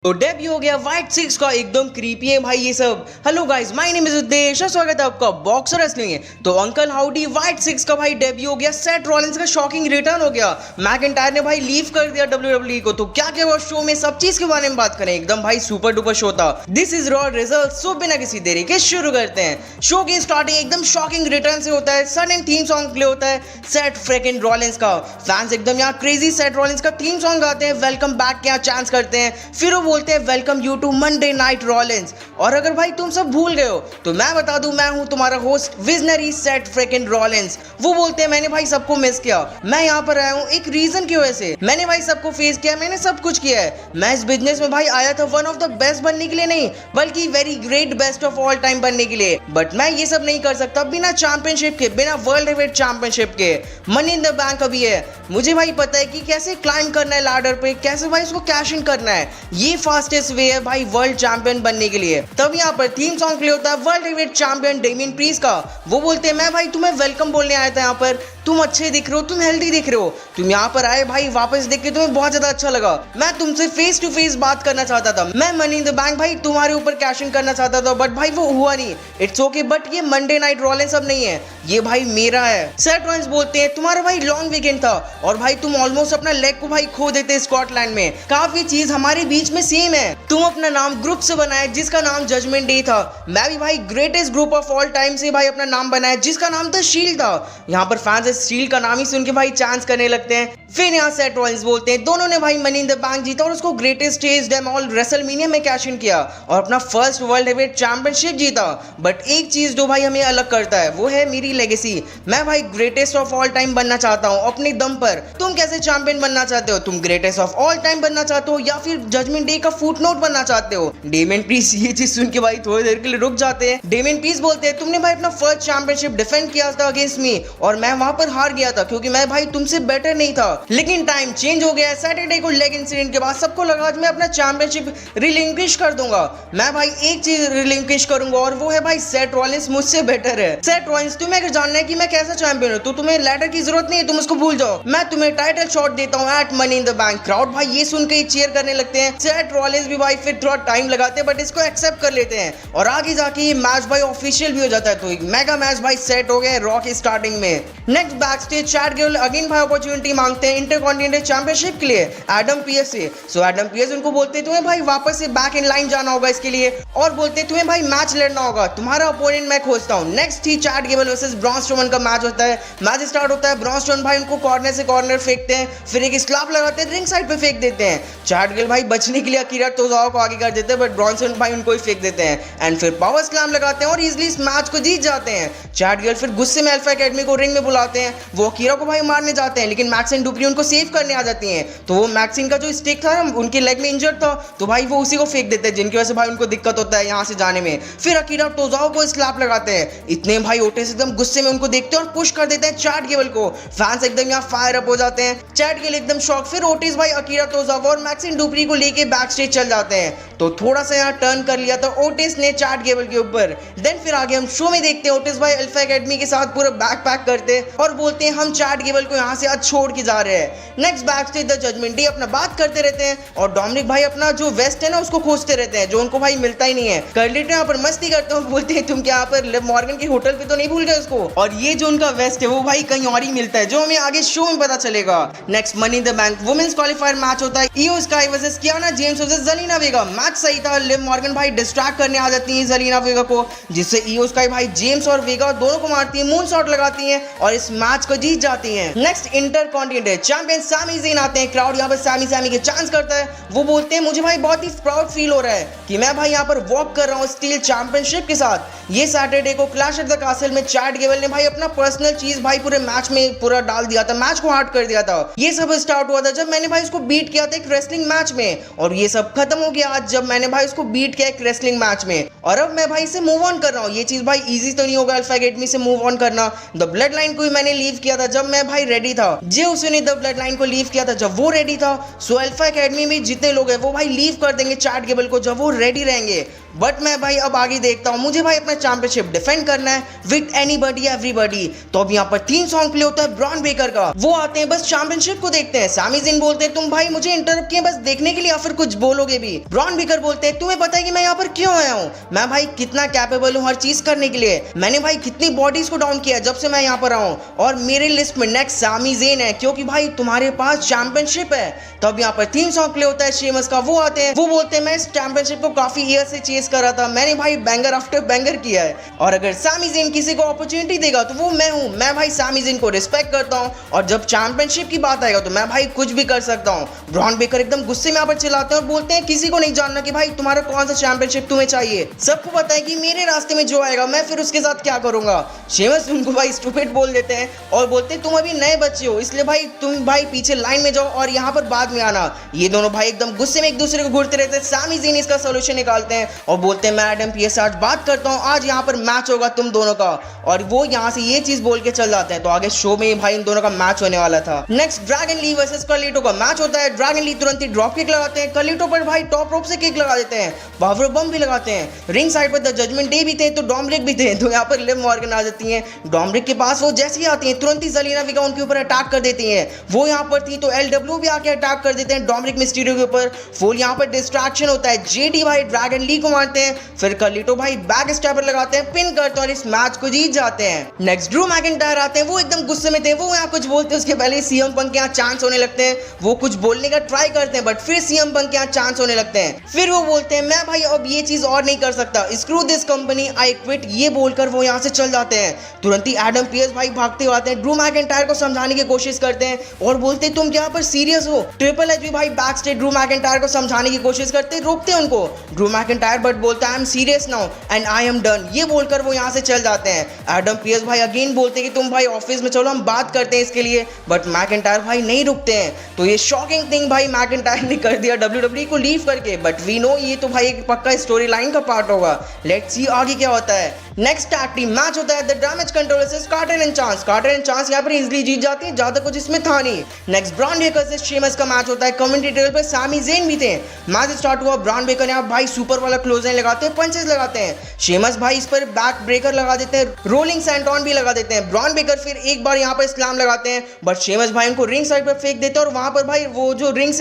तो डेब्यू हो गया व्हाइट सिक्स का एकदम क्रीपी है भाई ये सब। Hello guys, my name is उद्देश, स्वागत है आपका बॉक्सर रेसलिंग में। तो अंकल हाउडी व्हाइट सिक्स का भाई डेब्यू हो गया, सेथ रॉलिंस का शॉकिंग रिटर्न हो गया, मैकिंटायर ने भाई लीव कर दिया डब्ल्यूडब्ल्यूई को। तो क्या क्या हुआ शो में, सब चीज के बारे में बात करें। एकदम भाई सुपर डुपर शो था। This is raw result. So बिना किसी देरी के शुरू करते हैं। शो की स्टार्टिंग एकदम शॉकिंग रिटर्न से होता है। सडन थीम सॉन्ग प्ले होता है सेथ फ्रिकिंग रॉलिंस का। फैंस एकदम यहाँ क्रेजी सेथ रॉलिंस का थीम सॉन्ग गाते हैं, वेलकम बैक के यहाँ चांस करते हैं। फिर वो बोलते हैं welcome you to Monday night Rollins. और अगर भाई तुम सब भूल गए हो तो मैं बता दूं, मैं हूं तुम्हारा host visionary Seth fricking Rollins. वो बोलते हैं मैंने भाई सबको मिस किया, मैं यहाँ पर आया हूँ एक रीजन की वजह से। मैंने भाई सबको फेस किया, मैंने सब कुछ किया है। मैं इस बिजनेस में भाई आया था वन ऑफ द बेस्ट बनने के लिए नहीं, बल्कि very great best of all time बनने के लिए। बट मैं ये सब नहीं कर सकता बिना चैंपियनशिप के, बिना वर्ल्ड हेवीवेट चैंपियनशिप के। मनी इन द बैंक अभी है, मुझे भाई पता है कि कैसे क्लाइंब करना है लैडर पे, कैसे भाई उसको कैश इन करना है। ये फास्टेस्ट वे है भाई वर्ल्ड चैंपियन बनने के लिए। तब यहाँ पर थीम सॉन्ग प्ले होता है world heavyweight champion Damien priest का। वो बोलते हैं मैं भाई तुम्हें वेलकम बोलने आया था यहाँ पर, तुम अच्छे दिख रहे हो, तुम हेल्दी दिख रहे हो, तुम यहाँ पर आए भाई, वापस देख के तुम्हें बहुत ज्यादा अच्छा लगा। मैं तुमसे फेस टू फेस बात करना चाहता था, मैं मनी इन द बैंक भाई तुम्हारे ऊपर कैश इन करना चाहता था, बट भाई वो हुआ नहीं। इट्स ओके, बट ये मंडे नाइट रॉलिंस अब नहीं है, ये भाई मेरा है। सेथ रॉलिंस बोलते हैं तुम्हारा भाई लॉन्ग वीकेंड था और भाई तुम ऑलमोस्ट अपना लेग को भाई खो देते स्कॉटलैंड में। काफी चीज हमारे बीच में सेम है। तुम अपना नाम ग्रुप से बनाए जिसका नाम जजमेंट डे था, मैं भी भाई greatest group of all time से भाई अपना नाम बनाया जिसका नाम था शील्ड था। यहाँ पर फैंस शील्ड का नाम ही सुन के भाई चांस करने लगते हैं। फिर यहाँ सेथ रॉलिंस बोलते हैं दोनों ने भाई मनी इन द बैंक जीता और उसको greatest stage them all WrestleMania में कैश इन किया और अपना फर्स्ट वर्ल्ड हेवीवेट चैंपियनशिप जीता। बट एक चीज जो भाई हमें अलग करता है वो है मेरी लेगेसी। मैं भाई ग्रेटेस्ट ऑफ ऑल टाइम बनना चाहता हूँ अपने दम पर। तुम कैसे चैंपियन बनना चाहते हो? तुम ग्रेटेस्ट ऑफ ऑल टाइम बनना चाहते हो या फिर जजमेंट डे का फुटनोट बनना चाहते हो? डेमियन प्रीस्ट ये चीज सुन के भाई थोड़ी देर के लिए रुक जाते हैं। डेमियन प्रीस्ट बोलते हैं तुमने भाई अपना फर्स्ट चैंपियनशिप डिफेंड किया था अगेंस्ट मी और मैं वहां पर हार गया था क्योंकि मैं भाई तुमसे बेटर नहीं था। लेकिन टाइम चेंज हो गया। सैटरडे को लेग इंसिडेंट के बाद सबको लगा आज मैं अपना चैंपियनशिप रिलिंक्विश कर दूंगा। मैं भाई एक चीज रिलिंक्विश करूंगा और वो है भाई सेथ रॉलिंस मुझसे बेटर है। सेथ रॉलिंस तुम्हें अगर जानना है कि मैं कैसा चैंपियन हूं तो तुम्हें लैडर की जरूरत नहीं है, तुम उसको भूल जाओ। मैं तुम्हें टाइटल शॉट देता हूं at money in the bank. Crowd भाई ये सुन के चीयर करने लगते हैं। सेथ रॉलिंस भी भाई फिर थोड़ा टाइम लगाते हैं बट इसको एक्सेप्ट कर लेते हैं और आगे जाके ये मैच भाई ऑफिशियल भी हो जाता है। तो एक मेगा मैच भाई सेट हो गया रॉ की स्टार्टिंग में। Next back stage Chad Gable again भाई अपॉर्चुनिटी मांगते हैं इंटरकॉन्टिनेंटल चैंपियनशिप के लिए एडम पीएस से। सो एडम पीएस उनको बोलते हैं तुम्हें भाई वापस से बैक इन लाइन जाना होगा इसके लिए और बोलते हैं तुम्हें भाई मैच लड़ना होगा, तुम्हारा अपोनेंट मैं खोजता हूं। नेक्स्ट ही Chad Gable versus Braun Strowman का मैच होता है। मैच स्टार्ट होता है, ब्रॉन स्ट्रोमन भाई उनको कॉर्नर से कॉर्नर फेंकते हैं, फिर एक स्लैप लगाते हैं, रिंग साइड पे फेंक देते हैं। चैट गेबल भाई बचने के लिए अकीरा टोजावा को आगे कर देते हैं बट ब्रॉन स्ट्रोमन भाई उनको ही फेंक देते हैं एंड फिर पावर स्लैम लगाते हैं और इजीली इस मैच को जीत जाते हैं। चैट गेबल फिर गुस्से में अल्फा एकेडमी को रिंग में बुलाते हैं, वो अकीरा को भाई मारने जाते हैं लेकिन मैक्सिन डुप्री उनको सेव करने आ जाती हैं। तो वो मैक्सिन का जो स्टिक था ना उनके लेग में इंजर्ड था तो भाई वो उसी को फेंक देते हैं जिनकी वजह से भाई उनको दिक्कत होता है यहाँ से जाने में। फिर अकीरा टोजावा को स्लैप लगाते हैं। इतने भाई ओटिस एकदम गुस्से में उनको देखते हैं और पुश कर देते हैं चैट गेबल को। फैंस एकदम यहाँ फायर अप हो जाते हैं, चैट गेबल एकदम शॉक। फिर ओटिस भाई अकीरा टोजावा और मैक्सिन डुप्री को लेके बैक स्टेज चल जाते हैं। तो थोड़ा सा यहाँ टर्न कर लिया था ओटिस ने चैट गेबल के ऊपर। देन फिर आगे हम शो में देखते हैं ओटिस भाई अल्फा एकेडमी के साथ पूरा बैक पैक करते हैं और बोलते हैं हम चैट गेबल को यहाँ से आज छोड़ के जा रहे हैं। Next back stage the Judgment Day अपना बात करते रहते हैं और डोमिनिक भाई अपना जो वेस्ट है ना उसको खोजते रहते हैं जो उनको भाई मिलता ही नहीं है। कर्लिटो यहाँ पर मस्ती करते हैं, बोलते हैं तुम क्या यहाँ पर लिव मॉर्गन के होटल पे तो नहीं भूल गए उसको, और ये जो उनका वेस्ट है वो भाई कहीं और ही मिलता है जो हमें आगे शो में पता चलेगा। Next Money in the Bank women's qualifier match होता है, Iyo Sky versus Kiana James versus Zelina Vega. Match सही था, लिव मॉर्गन भाई डिस्ट्रैक्ट करने आ जाती है ज़ेलिना वेगा को जिससे इयो स्काई भाई जेम्स और वेगा दोनों को मारती है, मून शॉट लगाती है और इस मैच को जीत जाती है। Next intercontinental champion Sami Zayn आते हैं। क्राउड यहाँ पर सैमी के चांस करता है। वो बोलते हैं मुझे भाई बहुत ही प्राउड फील हो रहा है कि मैं भाई यहाँ पर वॉक कर रहा हूँ स्टील चैंपियनशिप के साथ। ये सैटरडे को क्लैश एट द कासल में चैट गेबल ने भाई अपना पर्सनल चीज भाई पूरे मैच में पूरा डाल दिया था, मैच को हार्ड कर दिया था। ये सब स्टार्ट हुआ था जब मैंने भाई उसको बीट किया था एक रेसलिंग मैच में और ये सब खत्म हो गया आज जब मैंने भाई उसको बीट किया एक रेसलिंग मैच में, और अब मैं भाई इसे मूव ऑन कर रहा हूँ। ये चीज भाई इजी तो नहीं होगा अल्फा एकेडमी से मूव ऑन करना। द ब्लड लाइन को भी मैंने लीव किया था जब मैं भाई रेडी था, जे उसने द ब्लड लाइन को लीव किया था जब वो रेडी था। सो अल्फा एकेडमी में जितने लोग हैं वो भाई लीव कर देंगे चैट गेबल को जब वो रेडी रहेंगे। बट मैं भाई अब आगे देखता हूँ, मुझे भाई अपना चैंपियनशिप डिफेंड करना है विद एनीबॉडी एवरीबॉडी। तो अब यहाँ पर 3 सॉन्ग प्ले होता है ब्रॉन बेकर का। वो आते हैं बस चैंपियनशिप को देखते हैं। सैमी ज़िन बोलते हैं तुम भाई मुझे इंटरप्ट किए बस देखने के लिए या फिर कुछ बोलोगे भी। ब्रॉन बेकर बोलते हैं तुम्हें पता है कि मैं यहाँ पर क्यों आया हूँ, मैं भाई कितना कैपेबल हूँ हर चीज करने के लिए। मैंने भाई कितनी बॉडीज को डाउन किया जब से मैं यहाँ पर आऊँ, और मेरे लिस्ट में नेक्स्ट सैमी ज़ेन है क्योंकि भाई तुम्हारे पास चैंपियनशिप है। तो अब यहाँ पर 3 सॉन्ग प्ले होता है शेमस का। वो आते हैं, वो बोलते हैं मैं इस चैंपियनशिप को काफी ईयर से चेस कर रहा था, मैंने भाई बैंगर आफ्टर बैंगर किया है, और अगर सैमी ज़ेन किसी को अपॉर्चुनिटी देगा तो वो मैं हूँ। मैं भाई सैमी ज़ेन को रिस्पेक्ट करता हूँ, और जब चैंपियनशिप की बात आएगा तो मैं भाई कुछ भी कर सकता हूँ। ब्रॉन बेकर एकदम गुस्से में यहाँ पर चिल्लाते हैं और बोलते हैं किसी को नहीं जानना कि भाई तुम्हारा कौन सा चैंपियनशिप तुम्हें चाहिए, सबको पता है कि मेरे रास्ते में जो आएगा मैं फिर उसके साथ क्या करूंगा। शेमस उनको भाई स्टूपिड बोल देते हैं और बोलते हैं तुम अभी नए बच्चे हो इसलिए भाई तुम भाई पीछे लाइन में जाओ और यहाँ पर बाद में आना। ये दोनों भाई एकदम गुस्से में एक दूसरे को घूरते रहते हैं। सैमी ज़ेन इसका सोल्यूशन निकालते हैं और बोलते हैं मैं एडम पीएस आज बात करता हूँ, आज यहाँ पर मैच होगा तुम दोनों का, और वो यहाँ से ये चीज बोल के चल जाते हैं। तो आगे शो में भाई इन दोनों का मैच होने वाला था। Next Dragon Lee versus Carlito का मैच होता है। ड्रैगन ली तुरंत ही ड्रॉप किक लगाते हैं, कार्लिटो पर भाई टॉप रोप से किक लगा देते हैं, पावर बम भी लगाते हैं। रिंग साइड पर द जजमेंट डे भी थे तो डोमरिक भी थे, तो यहाँ पर लिव मॉर्गन आ जाती हैं। डोमरिक के पास वो जैसे ही आती हैं तुरंत ही ज़ेलेना वेगा उनके ऊपर अटैक कर देती हैं। वो यहाँ पर थी तो एलडब्ल्यू भी आके अटैक कर देते हैं डोमरिक मिस्टीरियो के ऊपर। फुल यहाँ पर डिस्ट्रैक्शन होता है, जेडी भाई ड्रैगन ली को मारते हैं, फिर कार्लिटो भाई बैक स्टैपर लगाते हैं, पिन करते हैं और इस मैच को जीत जाते हैं। नेक्स्ट ड्रू मैकिंटायर आते हैं, वो एकदम गुस्से में थे, वो यहाँ कुछ बोलते हैं उसके पहले सीएम पंक के यहाँ चांस होने लगते हैं। वो कुछ बोलने का ट्राई करते हैं बट फिर सीएम पंक के यहाँ चांस होने लगते हैं। फिर वो बोलते हैं मैं भाई अब ये चीज और नहीं कर सकता, screw this company I quit, ये बोलकर वो यहाँ से चल जाते हैं। तुरंत ही एडम पीएस भाई भागते हुए आते हैं, ड्रू मैकिंटायर को समझाने की कोशिश करते हैं और बोलते हैं तुम यहाँ पर सीरियस हो। ट्रिपल एच भी भाई बैक स्टेज ड्रू मैकिंटायर को समझाने की कोशिश करते हैं, रोकते हैं उनको ड्रू मैकिंटायर बट बोलता है I am serious now and I am done, ये बोलकर वो यहाँ से चल जाते हैं। एडम पीएस भाई अगेन बोलते हैं कि तुम भाई ऑफिस में चलो हम बात करते हैं इसके लिए, बट मैकिंटायर भाई नहीं रुकते हैं। तो ये शॉकिंग थिंग भाई मैकिंटायर ने कर दिया डब्ल्यूडब्ल्यूई को लीव करके, बट वी नो ये तो भाई एक पक्का स्टोरी लाइन का पार्ट होगा। लेट्स सी आगे क्या होता है। नेक्स्ट टैग टीम मैच होता है the Damage Control versus Carter and Chance. Carter and Chance यहाँ पर इजीली जीत जाती है, ज्यादा कुछ इसमें था नहीं। नेक्स्ट ब्रॉन बेकर से शेमस का मैच होता है, कमेंट्री टेबल पर सैमी ज़ेन भी थे। मैच स्टार्ट हुआ, ब्रॉन बेकर यहाँ भाई सुपर वाला क्लोज लाइन लगाते हैं, पंचेस लगाते हैं। शेमस भाई इस पर बैक ब्रेकर लगा देते हैं, रोलिंग सेंटॉन भी लगा देते हैं। ब्रॉन बेकर फिर एक बार यहाँ पर स्लैम लगाते हैं बट शेमस भाई उनको रिंग साइड पर फेंक देते हैं और वहां पर भाई वो जो रिंग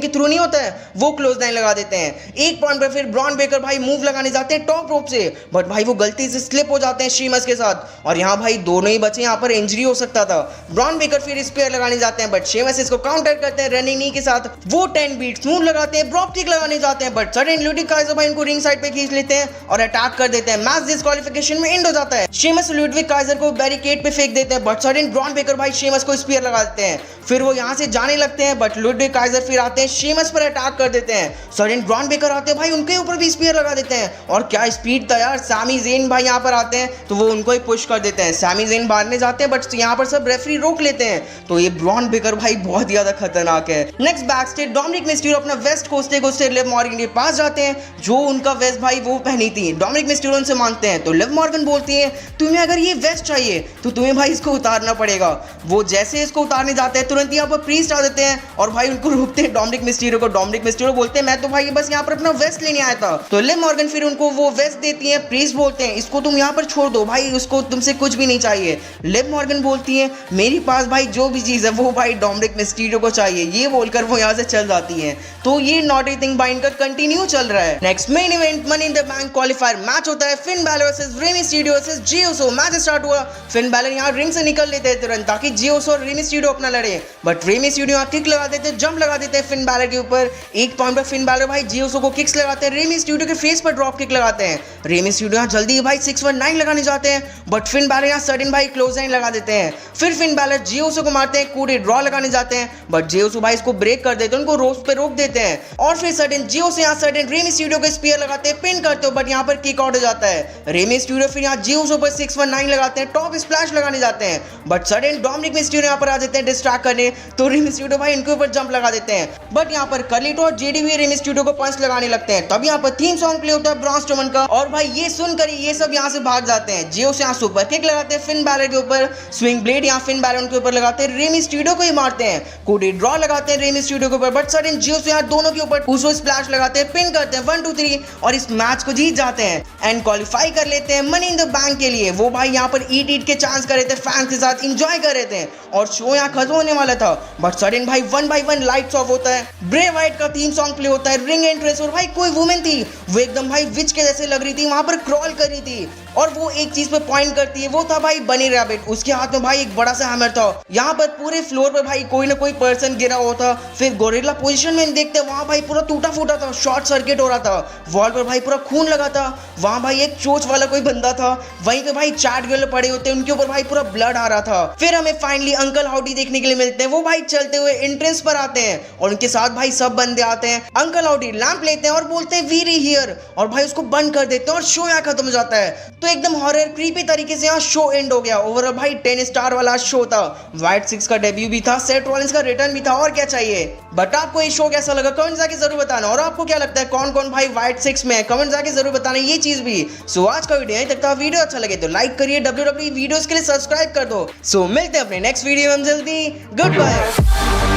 के थ्रू नहीं होता है वो क्लोज लाइन लगा देते हैं। एक पॉइंट पर फिर ब्रॉन बेकर भाई मूव लगाने जाते हैं टॉप रोप से, बट भाई वो गलती से स्लिप हो जाते हैं शेमस के साथ और यहाँ भाई दोनों ही बचे, यहाँ पर इंजरी हो सकता था। ब्रॉन बेकर फिर स्पेयर लगाने जाते हैं बट शेमस इसको काउंटर करते हैं रनिंग नी के साथ। वो 10 बीट स्मूथ लगाते हैं, ड्रॉप किक लगाने जाते हैं बट सडन लुडिक काइजर भाई उनको रिंग साइड पे खींच लेते हैं और अटैक कर देते हैं। मैच डिस्क्वालिफिकेशन में एंड हो जाता है। शेमस लुडविग काइजर को बैरिकेड पे फेंक देते हैं बट सडन ब्रॉन बेकर भाई शेमस को स्पीयर लगा देते हैं। फिर वो यहाँ से जाने लगते हैं बट लुडविग काइजर फिर आते हैं, शेमस पर अटैक कर देते हैं। सडन ब्रॉन बेकर आते हैं भाई उनके ऊपर भी स्पीयर लगा देते हैं और क्या स्पीड था यार। सैमी ज़ेन भाई यहाँ पर आते हैं तो वो उनको ही पुश कर देते हैं। सैमी ज़ेन मारने जाते हैं बट यहाँ पर सब रेफरी रोक लेते हैं। तो ये ब्रॉन बेकर भाई बहुत ज्यादा खतरनाक है। Next back stage Dominik Mysterio अपना west coast coast Liv Morgan के पास जाते हैं, जो उनका वेस्ट भाई वो पहनी थी। डोमिनिक मिस्टीरियो उनसे मांगते हैं तो लिव मॉर्गन बोलती है तुम्हें अगर ये वेस्ट चाहिए तो तुम्हें भाई इसको उतारना पड़ेगा। वो जैसे इसको उतारने जाते हैं तुरंत यहाँ पर प्रीस्ट आ देते हैं और भाई उनको रोकते हैं डोमिनिक मिस्टीरियो को। डोमिनिक मिस्टीरियो बोलते हैं मैं तो भाई बस यहाँ पर अपना वेस्ट लेने आया था। तो लिव मॉर्गन फिर उनको वो वेस्ट देती है। प्रीस्ट बोलते हैं इसको तुम यहाँ पर छोड़ दो भाई, उसको तुमसे कुछ भी नहीं चाहिए। लिव मॉर्गन बोलती है मेरे पास भाई जो भी चीज है वो भाई डोमिनिक मिस्टीरियो को चाहिए, ये बोलकर वो यहाँ से चल जाती है। तो ये नॉटी थिंग भाई इनका कंटिन्यू चल रहा है। Next main event Money in the Bank qualifier match होता है, Finn Balor versus Rey Mysterio versus Jey Uso. Match start हुआ, फिन बैलर यहाँ रिंग से निकल लेते हैं तुरंत ताकि जे उसो और रे मिस्टीरियो अपना लड़े, बट रे मिस्टीरियो यहाँ किक लगा देते हैं, जंप लगा देते हैं फिन बैलर के ऊपर। एक पॉइंट पर फिन बैलर भाई जे उसो को किक्स लगाते हैं, रे मिस्टीरियो के फेस पर ड्रॉप किक लगाते हैं। रे मिस्टीरियो यहाँ जल्दी भाई भाई 619 लगाने जाते हैं, बट फिन बैलर यहाँ सडन भाई क्लोज लाइन लगा देते हैं। फिर फिन बैलर जे ओसो को मारते हैं, कूडे ड्रॉ लगाने जाते हैं, बट जे ओसो भाई इसको ब्रेक कर देते हैं, उनको रोप पे रोक देते हैं। और फिर सडन जे ओसो यहाँ सडन रे मिस्टीरियो को स्पीयर लगाते हैं, पिन करते हो, बट यहाँ पर किक आउट हो जाता है। रे मिस्टीरियो फिर यहाँ जे ओसो पर 619 लगाते हैं, टॉप स्प्लैश लगाने जाते हैं, बट सडन डोमिनिक मिस्टीरियो यहाँ पर आ जाते हैं डिस्ट्रैक्ट करने, तो रे मिस्टीरियो भाई इनके ऊपर जंप लगा देते हैं, बट यहाँ पर कार्लिटो और जेडी भी रे मिस्टीरियो को पंच लगाने लगते हैं। तब यहाँ पर थीम सॉन्ग प्ले होता है ब्रॉन स्ट्रोमन का, और भाई ये सुनकर ये सब यहाँ से भाग जाते हैं। जे ओसो यहाँ सुपर किक लगाते हैं फिन बैलर के ऊपर, स्विंग ब्लेड यहाँ फिन बैलर के ऊपर लगाते हैं, रे मिस्टीरियो को ही मारते हैं, कोडी ड्रॉ लगाते हैं रे मिस्टीरियो के ऊपर, बट सडन जे ओसो यहाँ दोनों के ऊपर उस स्प्लैश लगाते हैं, पिन करते हैं 1 2 3 और इस मैच को जीत जाते हैं एंड क्वालिफाई कर लेते हैं मनी इन द बैंक के लिए। वो भाई यहाँ पर ईट के चांस कर रहे थे, फैंस के साथ एंजॉय कर रहे थे और शो यहाँ खत्म होने वाला था, बट सडन भाई 1 by 1 लाइट्स ऑफ होता है, ब्रे वाइट का थीम सॉन्ग प्ले होता है, रिंग एंट्रेंस, और भाई कोई वुमेन थी वो एकदम भाई विच के जैसे लग रही थी, वहां पर क्रॉल कर रही थी और वो एक चीज पे पॉइंट करती है, वो था भाई बनी रैबिट, उसके हाथ में भाई एक बड़ा सा हैमर था। यहाँ पर पूरे फ्लोर पर भाई कोई ना कोई पर्सन गिरा हुआ था। फिर गोरिल्ला पोजीशन में देखते वहां भाई पूरा टूटा फूटा था, शॉर्ट सर्किट हो रहा था, वॉल पर भाई पूरा खून लगा था, वहां भाई एक चोच वाला कोई बंदा था, वहीं पे भाई चैट गर्ल पड़े होते, उनके ऊपर भाई पूरा ब्लड आ रहा था। फिर हमें फाइनली अंकल हाउडी देखने के लिए मिलते हैं, वो भाई चलते हुए एंट्रेंस पर आते हैं और उनके साथ भाई सब बंदे आते हैं। अंकल हाउडी लैंप लेते हैं और बोलते हैं वी री हियर, और भाई उसको बंद कर देते हैं और शो यहाँ खत्म हो जाता है। तो एकदम हॉरर क्रीपी तरीके से यहाँ शो एंड हो गया। ओवरऑल भाई 10 स्टार वाला शो था, वाइट 6 का डेब्यू भी था, सेथ रॉलिंस का रिटर्न भी था, और क्या चाहिए। बट आपको ये शो कैसा लगा कमेंट जाके जरूर बताना, और आपको क्या लगता है कौन कौन भाई वाइट 6 में कमेंट जाके जरूर बताना ये चीज भी। सो आज का वीडियो यहीं तक था, वीडियो अच्छा लगे तो लाइक करिए, WWE वीडियोस के लिए सब्सक्राइब कर दो। सो मिलते हैं अपने नेक्स्ट वीडियो में जल्दी, गुड बाय।